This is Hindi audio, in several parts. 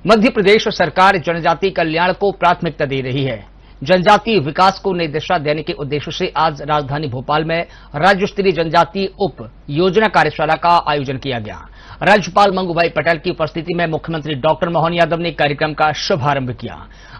मध्य प्रदेश सरकार जनजातीय कल्याण को प्राथमिकता दे रही है। जनजातीय विकास को नई दिशा देने के उद्देश्य से आज राजधानी भोपाल में राज्य स्तरीय जनजातीय उप योजना कार्यशाला का आयोजन किया गया। राज्यपाल मंगूभाई पटेल की उपस्थिति में मुख्यमंत्री डॉक्टर मोहन यादव ने कार्यक्रम का शुभारंभ किया।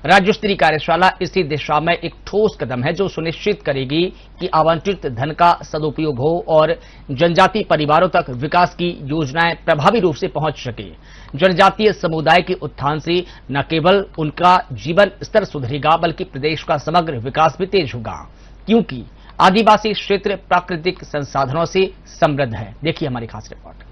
राज्य स्तरीय कार्यशाला इसी दिशा में एक ठोस कदम है जो सुनिश्चित करेगी कि आवंटित धन का सदुपयोग हो और जनजातीय परिवारों तक विकास की योजनाएं प्रभावी रूप से पहुंच सके। जनजातीय समुदाय के उत्थान से न केवल उनका जीवन स्तर सुधरेगा बल्कि प्रदेश का समग्र विकास भी तेज होगा, क्योंकि आदिवासी क्षेत्र प्राकृतिक संसाधनों से समृद्ध है। देखिए हमारी खास रिपोर्ट।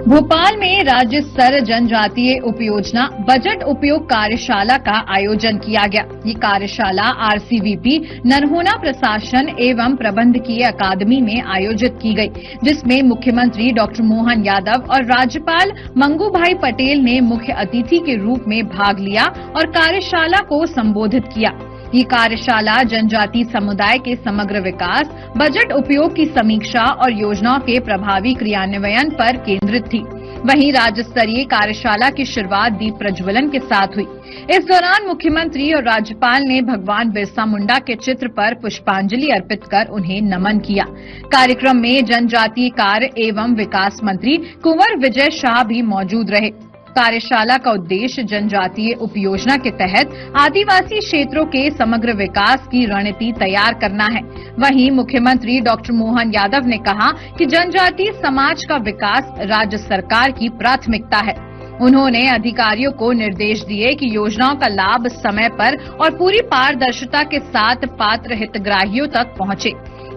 भोपाल में राज्य स्तर जनजातीय उपयोजना बजट उपयोग कार्यशाला का आयोजन किया गया। ये कार्यशाला आरसीवीपी नरहोना प्रशासन एवं प्रबंधकीय अकादमी में आयोजित की गई, जिसमें मुख्यमंत्री डॉक्टर मोहन यादव और राज्यपाल मंगूभाई पटेल ने मुख्य अतिथि के रूप में भाग लिया और कार्यशाला को संबोधित किया। ये कार्यशाला जनजातीय समुदाय के समग्र विकास, बजट उपयोग की समीक्षा और योजनाओं के प्रभावी क्रियान्वयन पर केंद्रित थी। वहीं राज्य स्तरीय कार्यशाला की शुरुआत दीप प्रज्वलन के साथ हुई। इस दौरान मुख्यमंत्री और राज्यपाल ने भगवान बिरसा मुंडा के चित्र पर पुष्पांजलि अर्पित कर उन्हें नमन किया। कार्यक्रम में जनजातीय कार्य एवं विकास मंत्री कुंवर विजय शाह भी मौजूद रहे। कार्यशाला का उद्देश्य जनजातीय उपयोजना के तहत आदिवासी क्षेत्रों के समग्र विकास की रणनीति तैयार करना है। वहीं मुख्यमंत्री डॉक्टर मोहन यादव ने कहा कि जनजातीय समाज का विकास राज्य सरकार की प्राथमिकता है। उन्होंने अधिकारियों को निर्देश दिए कि योजनाओं का लाभ समय पर और पूरी पारदर्शिता के साथ पात्र हितग्राहियों तक पहुंचे।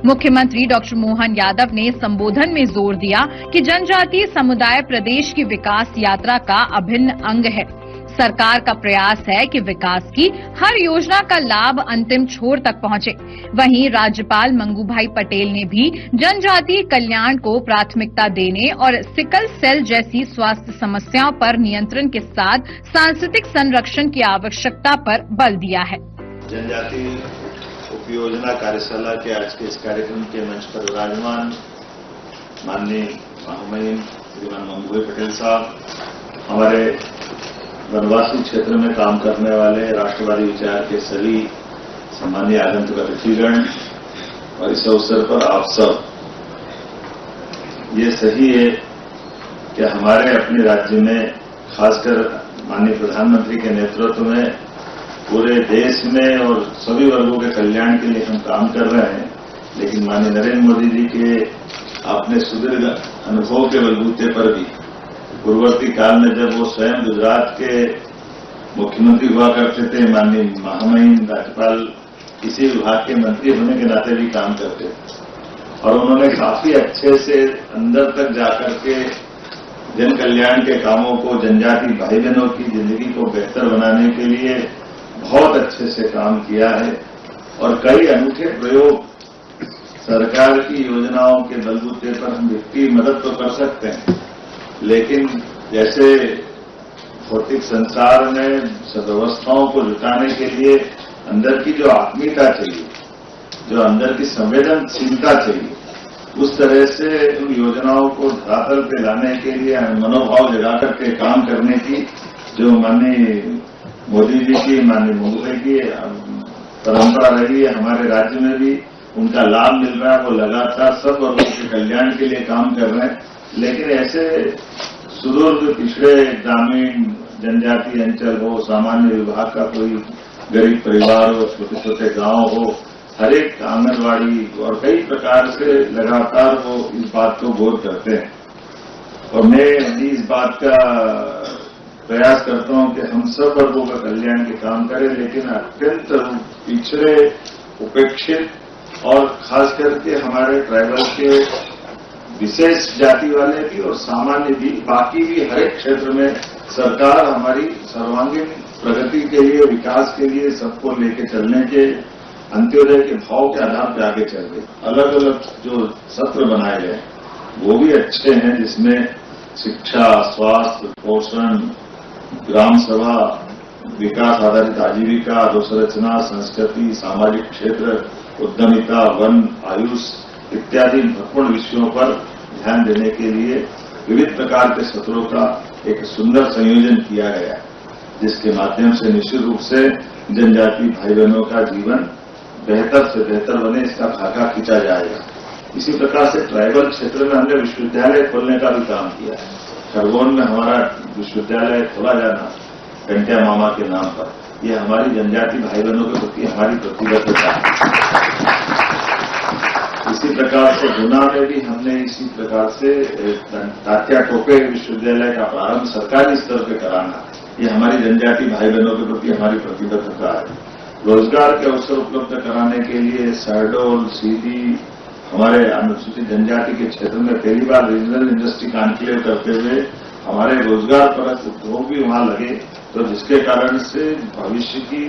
मुख्यमंत्री डॉक्टर मोहन यादव ने संबोधन में जोर दिया कि जनजातीय समुदाय प्रदेश की विकास यात्रा का अभिन्न अंग है। सरकार का प्रयास है कि विकास की हर योजना का लाभ अंतिम छोर तक पहुंचे। वहीं राज्यपाल मंगूभाई पटेल ने भी जनजातीय कल्याण को प्राथमिकता देने और सिकल सेल जैसी स्वास्थ्य समस्याओं पर नियंत्रण के साथ सांस्कृतिक संरक्षण की आवश्यकता पर बल दिया है। जनजातीय उपयोजना कार्यशाला के आज के इस कार्यक्रम के मंच पर विराजमान माननीय महामहिम श्रीमान मंगूभाई पटेल साहब, हमारे वनवासी क्षेत्र में काम करने वाले राष्ट्रवादी विचार के सभी सम्मानीय आगंतुक अतिथिगण और इस अवसर पर आप सब, ये सही है कि हमारे अपने राज्य में खासकर माननीय प्रधानमंत्री के नेतृत्व में पूरे देश में और सभी वर्गों के कल्याण के लिए हम काम कर रहे हैं, लेकिन माननीय नरेंद्र मोदी जी के अपने सुदीर्घ अनुभव के बलबूते पर भी पूर्ववर्ती काल में जब वो स्वयं गुजरात के मुख्यमंत्री हुआ करते थे, माननीय महामहिम राज्यपाल किसी विभाग के मंत्री होने के नाते भी काम करते थे और उन्होंने काफी अच्छे से अंदर तक जाकर के जन कल्याण के कामों को, जनजाति भाई बहनों की जिंदगी को बेहतर बनाने के लिए बहुत अच्छे से काम किया है और कई अनूठे प्रयोग सरकार की योजनाओं के बलबूते पर हम व्यक्ति मदद तो कर सकते हैं, लेकिन जैसे भौतिक संसार में सदव्यवस्थाओं को जुटाने के लिए अंदर की जो आत्मीयता चाहिए, जो अंदर की संवेदनशीलता चाहिए, उस तरह से उन योजनाओं को धरातल पे लाने के लिए मनोभाव जगा करके काम करने की जो माननीय मोदी जी की, माननीय मंगूभाई की परंपरा रही है, हमारे राज्य में भी उनका लाभ मिल रहा है। वो लगातार सब वर्गों के कल्याण के लिए काम कर रहे हैं, लेकिन ऐसे सुदूर पिछड़े ग्रामीण जनजातीय अंचल हो, सामान्य विभाग का कोई गरीब परिवार हो, छोटे छोटे गांव हो, हर एक आंगनबाड़ी और कई प्रकार से लगातार वो इस बात को गौर करते हैं और मैं इस बात का प्रयास करता हूं कि हम सब वर्गों का कल्याण के काम करें, लेकिन अत्यंत पिछड़े, उपेक्षित और खास करके हमारे ट्राइबल के विशेष जाति वाले भी और सामान्य भी, बाकी भी हर एक क्षेत्र में सरकार हमारी सर्वांगीण प्रगति के लिए, विकास के लिए सबको लेके चलने के अंत्योदय के भाव के आधार पर आगे चल रही। अलग अलग जो सत्र बनाए गए वो भी अच्छे हैं, जिसमें शिक्षा, स्वास्थ्य, पोषण, ग्राम सभा, विकास आधारित आजीविका, अधोसंरचना, संस्कृति, सामाजिक क्षेत्र, उद्यमिता, वन, आयुष इत्यादि महत्वपूर्ण विषयों पर ध्यान देने के लिए विविध प्रकार के सत्रों का एक सुंदर संयोजन किया गया है, जिसके माध्यम से निश्चित रूप से जनजाति भाई बहनों का जीवन बेहतर से बेहतर बने, इसका खाका खींचा जाएगा। इसी प्रकार से ट्राइबल क्षेत्र में हमने विश्वविद्यालय खोलने का भी काम किया है। खरगोन में हमारा विश्वविद्यालय खोला जाना घंटिया मामा के नाम पर, यह हमारी जनजाति भाई बहनों के प्रति हमारी प्रतिबद्धता है। इसी प्रकार से गुना में भी हमने इसी प्रकार से तात्या टोपे विश्वविद्यालय का प्रारंभ सरकारी स्तर पर कराना, यह हमारी जनजाति भाई बहनों के प्रति हमारी प्रतिबद्धता है। रोजगार के अवसर उपलब्ध कराने के लिए शहडोल, सीधी, हमारे अनुसूचित जनजाति के क्षेत्र में पहली बार रीजनल इंडस्ट्री कॉन्क्लेव करते हुए हमारे रोजगार परक उद्योग भी वहां लगे, तो जिसके कारण से भविष्य की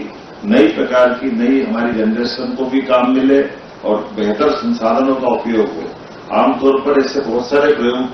नई प्रकार की नई हमारी जनरेशन को भी काम मिले और बेहतर संसाधनों का उपयोग हो। आमतौर पर ऐसे बहुत सारे प्रयोग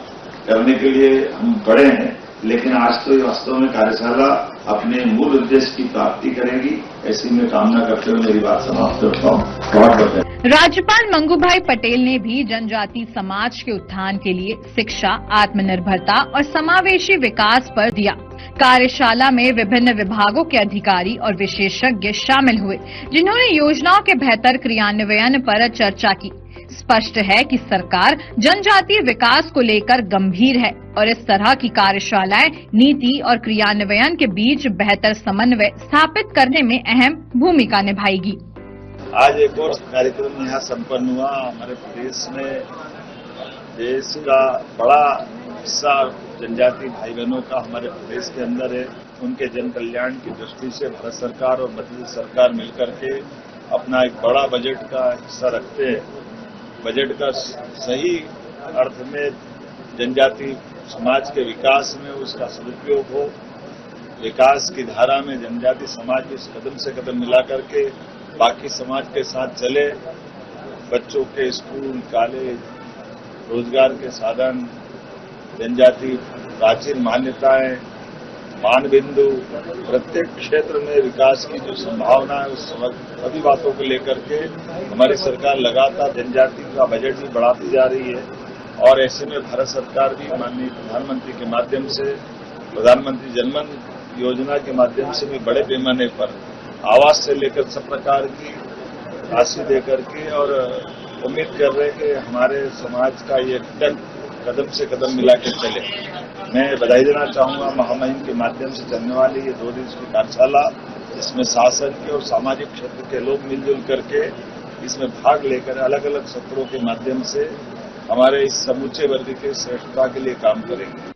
करने के लिए हम बड़े हैं, लेकिन आज तो ये वास्तव में कार्यशाला अपने मूल उद्देश्य की प्राप्ति करेगी, ऐसी मैं कामना करते हुए मेरी बात समाप्त करता हूँ। बहुत बहुत राज्यपाल मंगूभाई पटेल ने भी जनजाति समाज के उत्थान के लिए शिक्षा, आत्मनिर्भरता और समावेशी विकास पर दिया। कार्यशाला में विभिन्न विभागों के अधिकारी और विशेषज्ञ शामिल हुए, जिन्होंने योजनाओं के बेहतर क्रियान्वयन पर चर्चा की। स्पष्ट है कि सरकार जनजातीय विकास को लेकर गंभीर है और इस तरह की कार्यशालाएं नीति और क्रियान्वयन के बीच बेहतर समन्वय स्थापित करने में अहम भूमिका निभाएगी। आज एक और कार्यक्रम यहाँ संपन्न हुआ। हमारे प्रदेश में देश का बड़ा हिस्सा जनजाति भाई बहनों का हमारे प्रदेश के अंदर है। उनके जन कल्याण की दृष्टि से भारत सरकार और मध्य प्रदेश सरकार मिलकर के अपना एक बड़ा बजट का हिस्सा रखते हैं। बजट का सही अर्थ में जनजाति समाज के विकास में उसका सदुपयोग हो, विकास की धारा में जनजाति समाज इस कदम से कदम मिला करके बाकी समाज के साथ चले। बच्चों के स्कूल, कॉलेज, रोजगार के साधन, जनजाति प्राचीन मान्यताएं, मानबिंदु, प्रत्येक क्षेत्र में विकास की जो संभावना है उस सभी बातों को लेकर के हमारी सरकार लगातार जनजाति का बजट भी बढ़ाती जा रही है। और ऐसे में भारत सरकार भी माननीय प्रधानमंत्री के माध्यम से, प्रधानमंत्री जनधन योजना के माध्यम से भी बड़े पैमाने पर आवास से लेकर सब प्रकार की राशि देकर के और उम्मीद कर रहे हैं कि हमारे समाज का ये कदम से कदम मिला के चले। मैं बधाई देना चाहूंगा महामहिम के माध्यम से चलने वाली ये 2 दिवस की कार्यशाला, इसमें शासन के और सामाजिक क्षेत्र के लोग मिलजुल करके इसमें भाग लेकर अलग अलग सत्रों के माध्यम से हमारे इस समूचे वर्ग के श्रेष्ठता के लिए काम करेंगे।